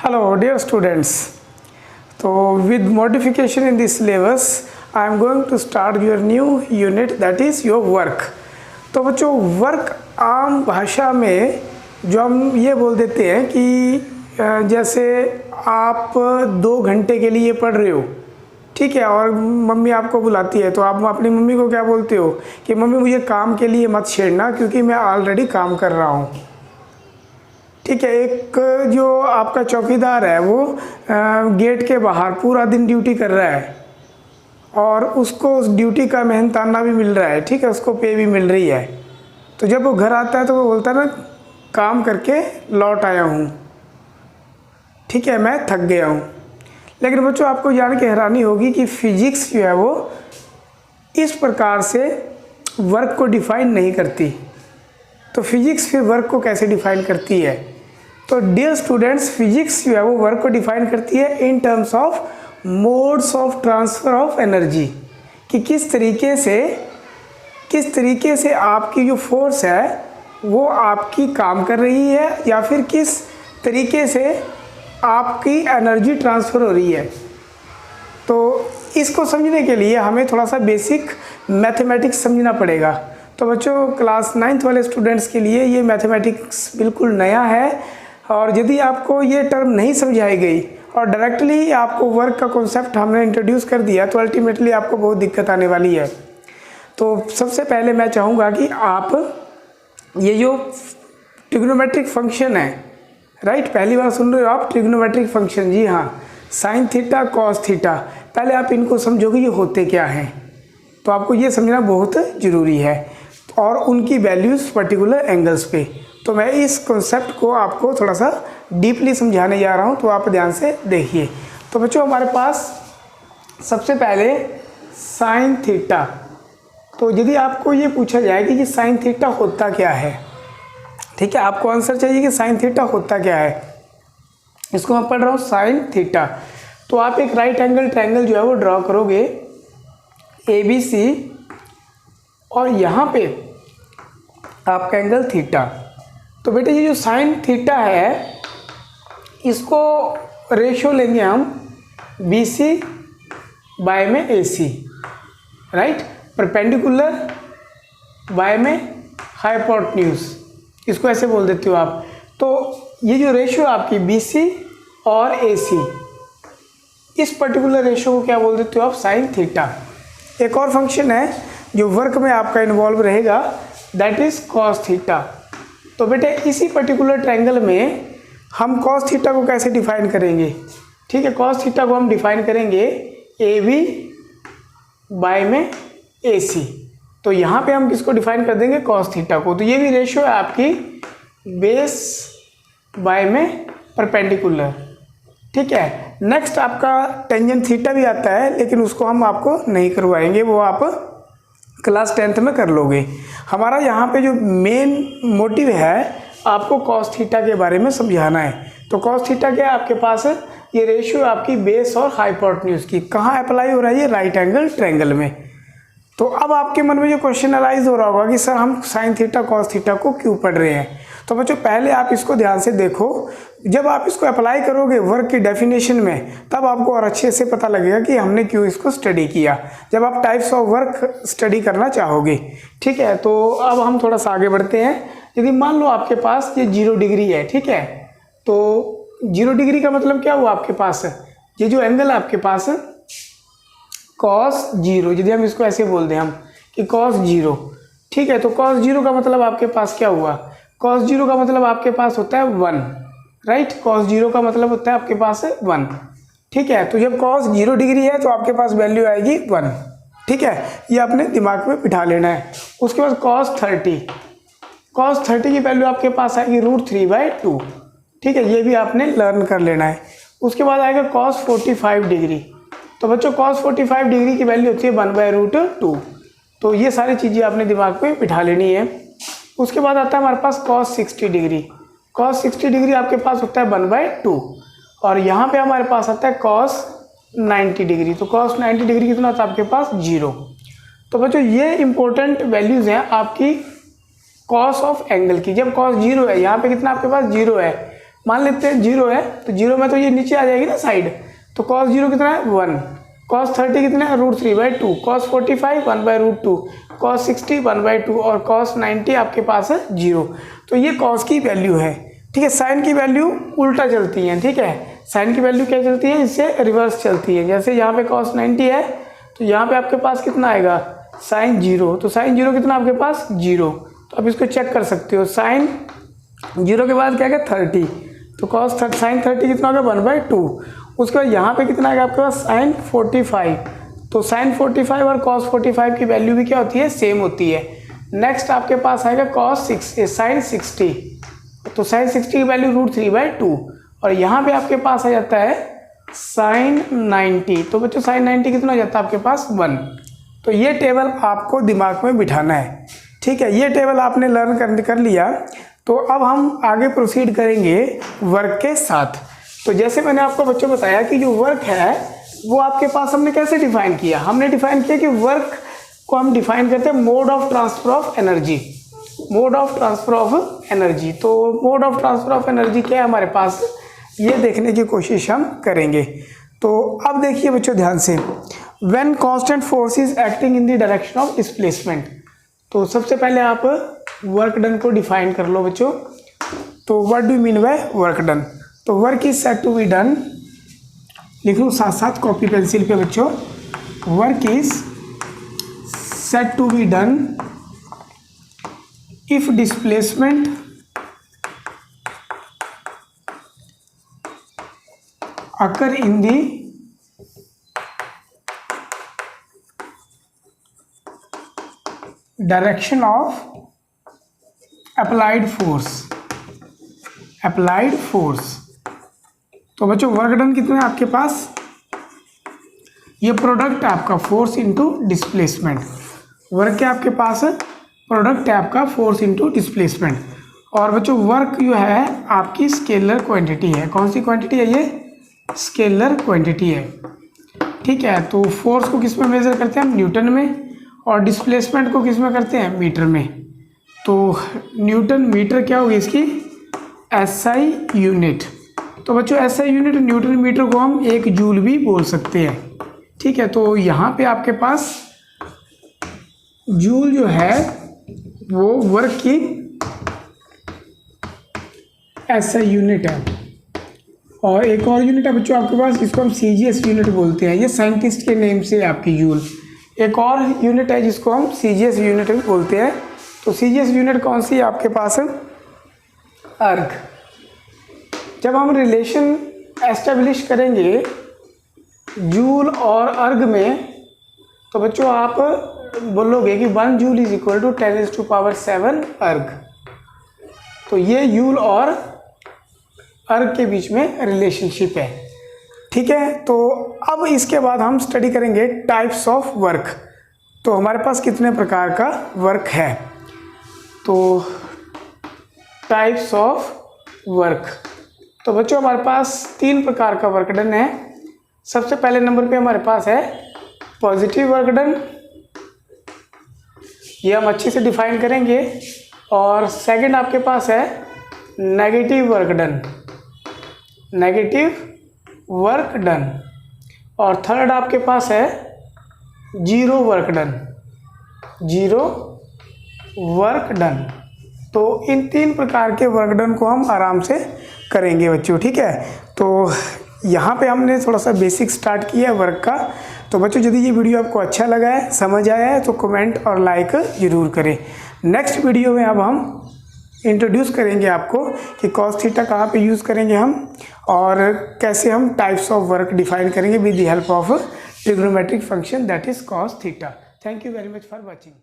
Hello dear students. So with modification in this syllabus I am going to start your new unit, that is your work. तो बच्चों work आम भाषा में जो हम ये बोल देते हैं कि जैसे आप 2 घंटे के लिए पढ़ रहे हो, ठीक है, और मम्मी आपको बुलाती है तो आप अपनी मम्मी को क्या बोलते हो कि मम्मी मुझे काम के लिए मत छेड़ना क्योंकि मैं ऑलरेडी काम कर रहा हूँ, ठीक है। एक जो आपका चौकीदार है वो गेट के बाहर पूरा दिन ड्यूटी कर रहा है और उसको उस ड्यूटी का मेहनताना भी मिल रहा है, ठीक है, उसको पे भी मिल रही है। तो जब वो घर आता है तो वो बोलता है मैं काम करके लौट आया हूँ, ठीक है, मैं थक गया हूँ। लेकिन बच्चों आपको जान के हैरानी होगी कि फिजिक्स जो है वो इस प्रकार से वर्क को डिफाइन नहीं करती। तो फिजिक्स फिर वर्क को कैसे डिफाइन करती है? तो डियर स्टूडेंट्स, फिजिक्स जो है वो वर्क को डिफाइन करती है in terms of modes of transfer of energy, कि किस तरीके से आपकी जो फोर्स है वो आपकी काम कर रही है या फिर किस तरीके से आपकी एनर्जी ट्रांसफ़र हो रही है। तो इसको समझने के लिए हमें थोड़ा सा बेसिक मैथमेटिक्स समझना पड़ेगा। तो बच्चों क्लास 9th वाले स्टूडेंट्स के लिए ये मैथमेटिक्स बिल्कुल नया है और यदि आपको ये टर्म नहीं समझाई गई और डायरेक्टली आपको वर्क का कॉन्सेप्ट हमने इंट्रोड्यूस कर दिया तो अल्टीमेटली आपको बहुत दिक्कत आने वाली है। तो सबसे पहले मैं चाहूँगा कि आप ये जो ट्रिग्नोमेट्रिक फंक्शन है, राइट, पहली बार सुन रहे हो आप ट्रिग्नोमेट्रिक फंक्शन, जी हाँ, साइन थीटा कॉस थीटा, पहले आप इनको समझोगे ये होते क्या हैं। तो आपको ये समझना बहुत ज़रूरी है और उनकी वैल्यूज़ पर्टिकुलर एंगल्स पे। तो मैं इस कॉन्सेप्ट को आपको थोड़ा सा डीपली समझाने जा रहा हूँ, तो आप ध्यान से देखिए। तो बच्चों हमारे पास सबसे पहले साइन थीटा, तो यदि आपको ये पूछा जाए कि साइन थीटा होता क्या है, ठीक है, आपको आंसर चाहिए कि साइन थीटा होता क्या है। इसको मैं पढ़ रहा हूँ साइन थीटा। तो आप एक राइट एंगल ट्रायंगल जो है वो ड्रॉ करोगे ABC और यहाँ पे आपका एंगल थीटा। तो बेटे ये जो साइन थीटा है इसको रेशियो लेंगे हम BC बाय में AC, राइट, परपेंडिकुलर बाय में हाइपोटेन्यूज, इसको ऐसे बोल देते हो आप। तो ये जो रेशियो आपकी BC और AC, इस पर्टिकुलर रेशियो को क्या बोल देते हो आप? Sine theta. एक और फंक्शन है जो वर्क में आपका इन्वॉल्व रहेगा, दैट इज कॉस थीटा। तो बेटे इसी पर्टिकुलर ट्रायंगल में हम कॉस थीटा को कैसे डिफाइन करेंगे? ठीक है, कॉस थीटा को हम डिफाइन करेंगे AB बाय में AC। तो यहाँ पे हम किसको डिफाइन कर देंगे? कॉस थीटा को। तो ये भी रेशियो है आपकी बेस बाय में परपेंडिकुलर, ठीक है। नेक्स्ट आपका टेंजेंट थीटा भी आता है लेकिन उसको हम आपको नहीं करवाएंगे, वो आप क्लास 10th में कर लोगे। हमारा यहाँ पे जो मेन मोटिव है आपको कॉस थीटा के बारे में समझाना है। तो कॉस थीटा क्या है आपके पास? ये रेशियो आपकी बेस और हाइपोटेन्यूज की कहाँ अप्लाई हो रहा है? ये राइट एंगल ट्रायंगल में। तो अब आपके मन में जो क्वेश्चन अराइज हो रहा होगा कि सर हम साइन थीटा कॉस थीटा को क्यों पढ़ रहे हैं? तो बच्चों पहले आप इसको ध्यान से देखो, जब आप इसको अप्लाई करोगे वर्क की डेफिनेशन में तब आपको और अच्छे से पता लगेगा कि हमने क्यों इसको स्टडी किया, जब आप टाइप्स ऑफ वर्क स्टडी करना चाहोगे, ठीक है। तो अब हम थोड़ा सा आगे बढ़ते हैं। यदि मान लो आपके पास ये 0 डिग्री है, ठीक है, तो 0 डिग्री का मतलब क्या हुआ आपके पास? ये जो एंगल है आपके पास कॉस 0, यदि हम इसको ऐसे बोल दें हम कि कॉस 0, ठीक है, तो कॉस 0 का मतलब आपके पास क्या हुआ? कॉस 0 का मतलब आपके पास होता है 1, राइट, कॉस 0 का मतलब होता है आपके पास 1, ठीक है। तो जब कॉस 0 डिग्री है तो आपके पास वैल्यू आएगी 1, ठीक है, ये अपने दिमाग में बिठा लेना है। उसके बाद कॉस 30 की वैल्यू आपके पास आएगी √3/2, ठीक है, ये भी आपने लर्न कर लेना है। उसके बाद आएगा कॉस 45 डिग्री। तो बच्चों कॉस 45 डिग्री की वैल्यू होती है 1/√2। तो ये सारी चीज़ें आपने दिमाग में बिठा लेनी है। उसके बाद आता है हमारे पास कॉस 60 डिग्री। कॉस 60 डिग्री आपके पास होता है 1/2 और यहाँ पे हमारे पास आता है कॉस 90 डिग्री। तो कॉस 90 डिग्री कितना होता है आपके पास? 0। तो बच्चों ये इंपॉर्टेंट वैल्यूज़ हैं आपकी कॉस ऑफ एंगल की। जब कॉस 0 है, यहाँ पे कितना आपके पास 0 है, मान लेते हैं 0 है, तो 0 में तो ये नीचे आ जाएगी ना साइड, तो cos 0 कितना है 1, cos 30 कितना है √3/2, cos 45 1/√2, cos 60 1/2 और cos 90 आपके पास है 0। तो ये cos की वैल्यू है, ठीक है। साइन की वैल्यू उल्टा चलती है, ठीक है। साइन की वैल्यू क्या चलती है, इससे रिवर्स चलती है। जैसे यहाँ पे cos 90 है तो यहाँ पे आपके पास कितना आएगा साइन 0, तो साइन 0 कितना आपके पास 0। तो आप इसको चेक कर सकते हो, साइन 0 के बाद क्या है 30, तो cos साइन 30 कितना होगा 1/2। उसके बाद यहाँ पे कितना आएगा आपके पास साइन 45, तो साइन 45 और cos 45 की वैल्यू भी क्या होती है सेम होती है। नेक्स्ट आपके पास आएगा cos साइन 60, तो साइन 60 की वैल्यू √3/2 और यहाँ पे आपके पास आ जाता है साइन 90, तो बच्चों साइन 90 कितना हो जाता है आपके पास 1। तो ये टेबल आपको दिमाग में बिठाना है, ठीक है। ये टेबल आपने लर्न कर लिया, तो अब हम आगे प्रोसीड करेंगे वर्क के साथ। तो जैसे मैंने आपको बच्चों बताया कि जो वर्क है वो आपके पास हमने कैसे डिफाइन किया, हमने डिफाइन किया कि वर्क को हम डिफाइन करते हैं mode of transfer of energy, mode of transfer of energy. तो mode of transfer of energy क्या है हमारे पास, ये देखने की कोशिश हम करेंगे। तो अब देखिए बच्चों ध्यान से, when constant force is acting in the direction of displacement, तो सबसे पहले आप वर्क डन को डिफाइन कर लो बच्चों। तो what do you mean by work done, तो work is said to be done, लिख लो साथ साथ कॉपी पेंसिल पे बच्चों, work is said to be done if displacement occur in the direction of applied force, applied force। तो बच्चों work done कितना है आपके पास, ये प्रोडक्ट है आपका फोर्स इनटू डिस्प्लेसमेंट, वर्क क्या आपके पास है प्रोडक्ट है आपका फोर्स इनटू डिस्प्लेसमेंट। और बच्चों वर्क जो है आपकी स्केलर क्वांटिटी है, कौन सी क्वांटिटी है ये स्केलर क्वांटिटी है, ठीक है। तो फोर्स को किस में मेजर करते हैं हम न्यूटन में, और डिस्प्लेसमेंट को किस में करते हैं मीटर में। तो न्यूटन मीटर क्या होगी इसकी एसआई यूनिट। तो बच्चों एसआई यूनिट न्यूटन मीटर को हम 1 जूल भी बोल सकते हैं, ठीक है। तो यहाँ पे आपके पास जूल जो है वो वर्क की एसआई यूनिट है। और एक और यूनिट है बच्चों आपके पास, इसको हम सीजीएस यूनिट बोलते हैं, ये साइंटिस्ट के नेम से आपकी जूल। एक और यूनिट है जिसको हम सीजीएस यूनिट भी बोलते हैं। तो सीजीएस यूनिट कौन सी है आपके पास अर्ग। जब हम रिलेशन एस्टेब्लिश करेंगे जूल और अर्ग में, तो बच्चों आप बोलोगे कि 1 जूल इज इक्वल टू 10⁻⁷ अर्ग। तो ये जूल और अर्ग के बीच में रिलेशनशिप है, ठीक है। तो अब इसके बाद हम स्टडी करेंगे टाइप्स ऑफ वर्क। तो हमारे पास कितने प्रकार का वर्क है, तो टाइप्स ऑफ वर्क। तो बच्चों हमारे पास 3 प्रकार का वर्क डन है। सबसे पहले नंबर पे हमारे पास है पॉजिटिव वर्क डन, ये हम अच्छे से डिफाइन करेंगे। और सेकंड आपके पास है negative work done, negative work done. और थर्ड आपके पास है zero work done, zero work done. तो इन 3 प्रकार के वर्क डन को हम आराम से करेंगे बच्चों, ठीक है। तो यहाँ पे हमने थोड़ा सा बेसिक स्टार्ट किया है वर्क का। तो बच्चों यदि ये वीडियो आपको अच्छा लगा है, समझ आया है, तो कमेंट और लाइक ज़रूर करें। नेक्स्ट वीडियो में अब हम इंट्रोड्यूस करेंगे आपको कि कॉस थीटा कहाँ पे यूज़ करेंगे हम, और कैसे हम टाइप्स ऑफ वर्क डिफाइन करेंगे with the help of trigonometric function that is cos theta. Thank you very much for watching.